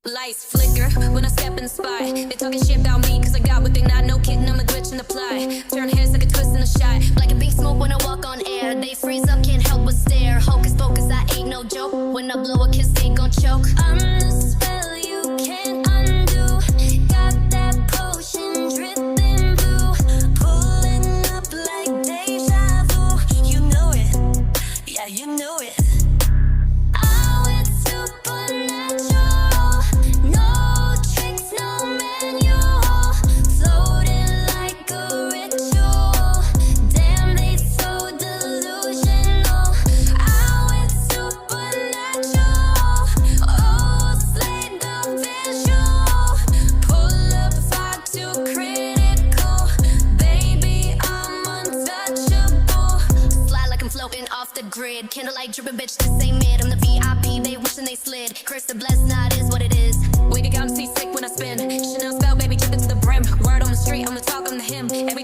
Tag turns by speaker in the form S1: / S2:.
S1: Lights flicker when I step in the spot. They talking shit about me cause I got what they not. No kidding, I'm a glitch in the plot. Turn heads like a twist in a shot. BLACKPINK smoke when I walk on air. They freeze up, can't help but stare. Hocus pocus, I ain't no joke. When I blow a kiss, they gon' choke. I'm the spell you can't undo. Got that potion dripping blue. Pulling up like deja vu. You know it, yeah, you know it. I went supernatural. Off the grid, candlelight dripping, bitch, this ain't it. I'm the VIP, they wishing they slid. Curse the blessed, not is what it is. Way to go, I'm seasick when I spin. Chanel spell, baby, drip it to the brim. Word on the street, I'm the talk, I'm the him. Every